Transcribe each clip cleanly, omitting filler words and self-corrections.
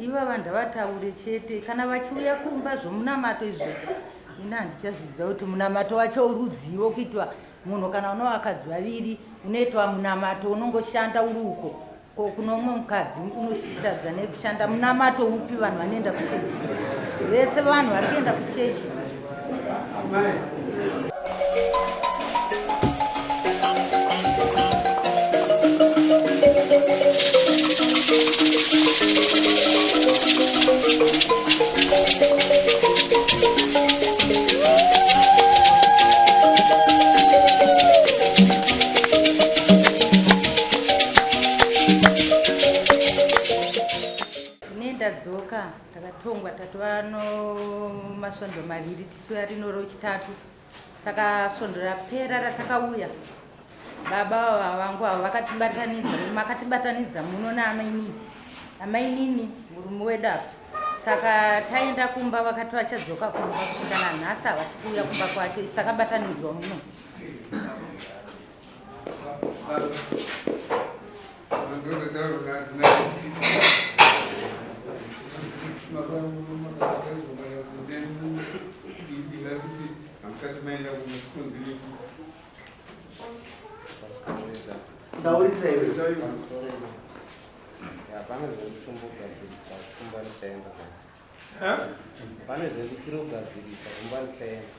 iva vanhu vataure chete kana vachiuya kumba zvomunamato izvozvo ina handichazviziva kuti munamato wacho urudzivo kuitwa munhu kana uno vakadzi vaviri unoitwa munamato unongoshanda uri uko kuno umwe mukadzi unoshitadza nekushanda munamato upi vanhu vanoenda kuchechi vese vanhu vari kuenda kuchechi dzoka takatongwa tatova masvondo maviri tichiuya rino rochitatu saka svondo rapera ratakauya baba vangu avo makatibatanidza muno naamainini murume wedu apa saka taenda kumba vakati vachadzoka kumba kusvika nanhasi havasi kuuya kumba kwacho isi takabatanidzwa muno taurisa iwe pane zvekutombogadzirisa asi kumba ndichaenda pane zvekuchiri kugadzirisa kumba ndichaenda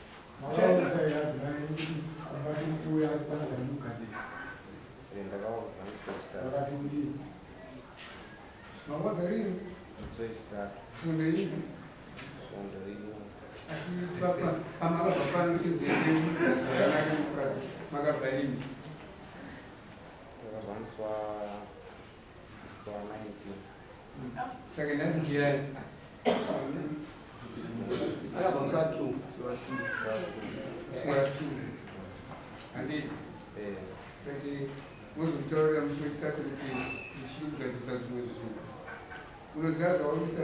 unogara wakuita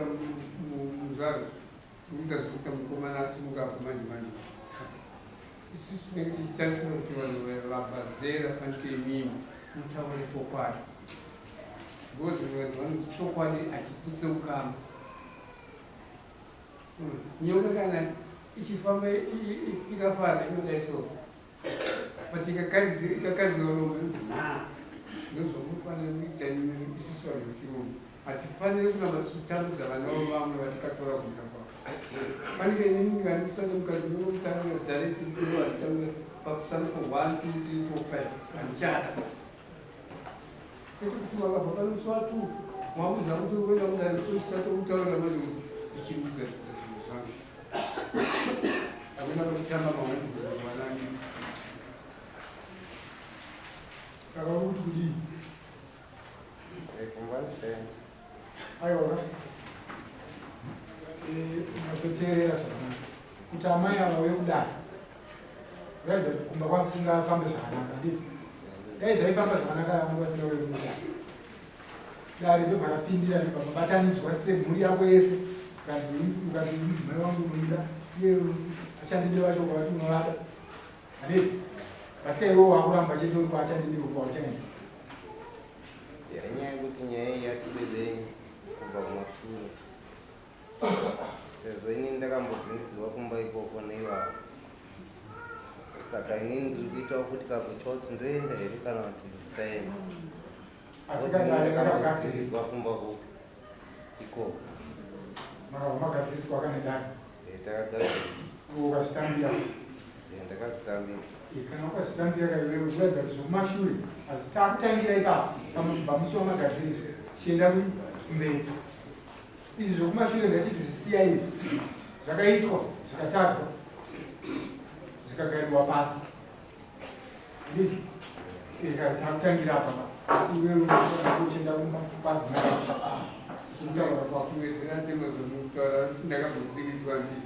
muzvaro uitazokuita mukomana asimuka kumanjimanje isusu nekuti tarisira kuti vanhu vabvazera fanike mimi mutaure chokwadi because vanhu vanoti chokwadi achipfutse ukama nyoka kana ichifamba ikafara inodaiso but ikakariziwa nomwe ndozvomufanira kuita isusu vanhu vechirungu hatifaniri kunama tichitambudza vana vamwe vatikatora kuita kwavo panike inini ngandisane mukadzi unomutangira direct ndo hatitangira pakusana for 1 2 3 4 5 handichada ekuti vakabva panoswa tu mwamuza kuti uenda kudai sochitata kutaurira manje ichimusarisa zvinhu zvangu hakuna pakutamba mawanangi saka uri kuti kudii aiwa matoteerera zvakanaka kuti amai ava uye kudai kuratidza kuti kumba kwangu kusingafambe zvakanaka nditi dai zvaifamba zvakanaka vangu vasina uye kudai dare ndobva rapindira ndibvabatanidzwa semhuri yako yese ukati mudzimai wangu unomida uye achandidi vacho kwavati unovada handiti katika iwo wakuramba chete uri kwaachandidi kwauchaenda inyaya yekuti nyaya iyi yatibedei kubva kumashure sezvo inini ndakambodzingidzwa kumba ikoko neivavo saka inini ndiri kuitawo kuti kakuitawo kuti ndoenda here kana kuti ndisaenda ndakambodzingidzwa kumba ikoko magadziriswa kanedani takagadziriswa ukazvitambira ndakazvitambira kana ukazvitambira kaiwewe kuratidza kuti zvokumashure asi takutangira ipapo pamusi wamagadziriswa tichienda kumberi izvi zvokumashure ngachiti zvisiya izvi zvakaitwa zvikatadzwa zvikagariwa pasi nditi takutangira apa kuti iwewe uchienda kumadzimai kutaura kwakumedzera ntemo dzomutaura ndakambosikidzwa ndi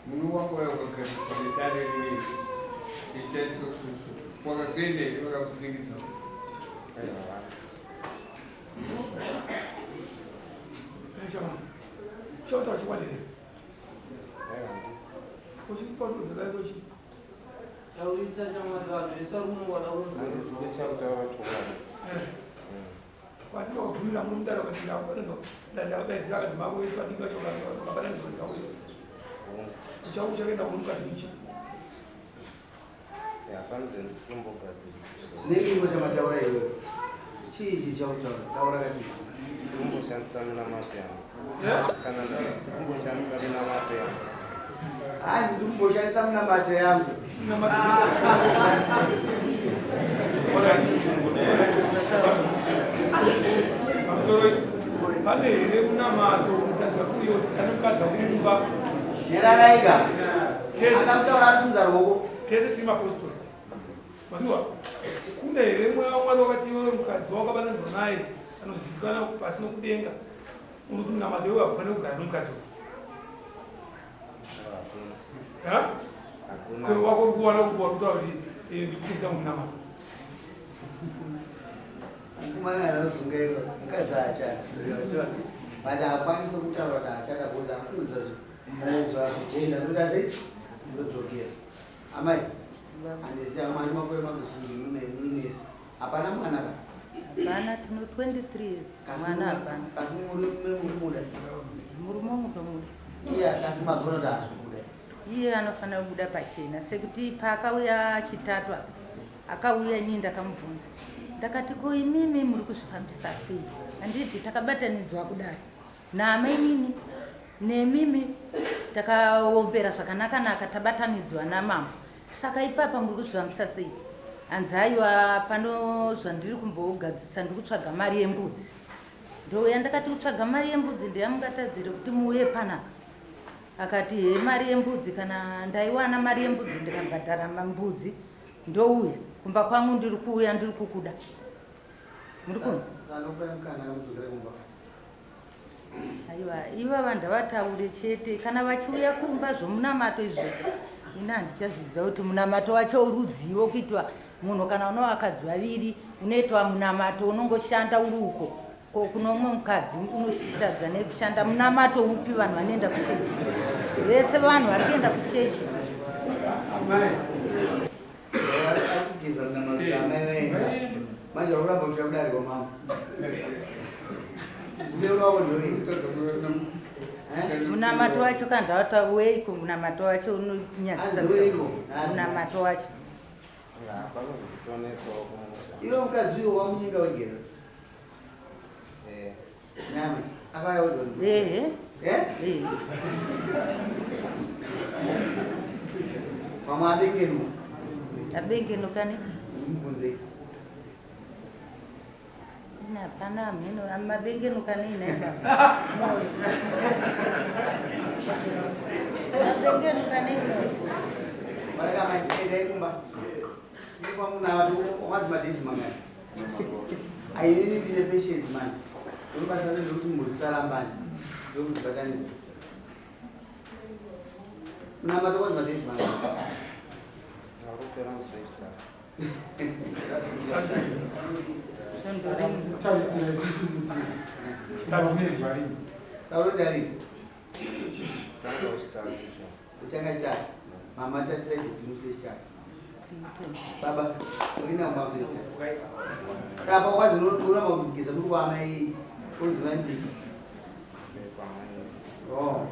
munhu wangu waya ukagariswa nedare rimwe tichaisosuzvo wakazoenda here vakakusikidza chota chiwadere uchipanduzelaitochi taurisa chamwari vanhu vese vari kunowana handisi kuchakutaura chokwadi kwatino kubvumira muno mudaro katinda kwanozo ndakadaizira akati mako wese vadinga chokabana ndizvoza wese chau chakaenda kuno mukati ichi Nini ngoja mataura hiyo? Chii chao taura kati. Tumbo shansa mna mapya. Kana ndio tumbo shansa mna mapya. Azi tumbo shansa mna macho yangu. na matu pane here kuna mato kutaza kuyo anokadza kumba Neraraika. Akamtaura anosunza ruoko. tese tiri mapostori maziwa kune here mweya wamwari wakati iwe mukadzi wakabananzwa naye anozivikanwa pasi nokudenga unoti munamato iwe hakufanira kugara nomukadzi kwe wako uri kuwana kuwa kutaura kuti ndikusinza munamato Kumana anozungairo mukadzi acha. But akwanisa kutaura kuti achadaboza akuudza kuti muzva kuenda ndoda sei ndodzokera. Amai andisi amai makore mazhinji munesi. Hapana mwana ka? Hapana, tino 23 years. Mwana hapana. Kasi muri muda. Murume mutomuda. Iye kasi mazuva kuti azobuda. Iye anofanira kubuda pachena sekuti paakauya chitatu akauya inini ndakamubvunza ndakati ko imimi muri kuzvifambisa sei handiti takabatanidzwa kudai naamai inini nemimi takaombera zvakanaka tabatanidzwa namama saka ipapa muri kuzvifambisa sei hanzi aiwa panozva ndiri kumbogadzisa ndiri kutsvaga mari yembudzi ndouya ndakati kutsvaga mari yembudzi ndeyamungatadzire kuti muuye panapa akati he mari yembudzi kana ndaiwana mari yembudzi ndikabhadhara mambudzi ndouya kumba kwangu ndiri kuuya ndiri kukuda muri kunzwa aiwa iva vanhu ndavataure chete kana vachiuya kumba zvomunamato izvo ina handichazviziva kuti munamato wacho urudzivo kuitwa munhu kana uno vakadzi vaviri unoitwa munamato unongoshanda uri uko ko kuno umwe mukadzi unoshitadza nekushanda munamato upi vanhu vanoenda kuchechi vese vanhu vari kuenda kuchechi Kugeza munamato amai wenga. Manje uramba kuita kudari kwa mama. Zile urawo ndoyi. munamato wacho kandawata weiko munamato wacho unonyatsisa munamato wacho Iwe mukadzi uyo wamunyika wegera. Nyama akaya udondo. Mama abengenu. abengenukani Mvunze. hapana mhino amabengenukani inaiba abengenukani Baraka maitende kumba. Kwa muna watu wazi madezi mangani. Ainini ndine patience manje. Uribasa rero kuti murisara mbani. Ndokuzibataniza. Munamato wazi madezi mangani. tarisira isusu kuti tarimedzvarini Sauro dari. Uchanga chitatu. Mama tarisira chidhumuse chitatu. Baba, urina umavuse chitatu. Saka kwazi unoramba kugeza muri kwaamai uziva mbiri. Oh.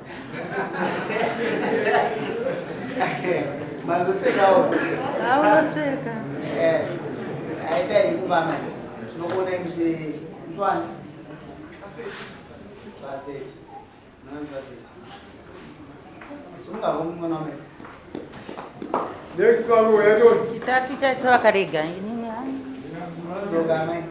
Mazosekawo. auloseka Aidai kubama. Tinokona induse mswani. Swateti. Swateti. Sunga umwe nome. next one we are doing chitatu chacho akarega inini hai Zoga mai.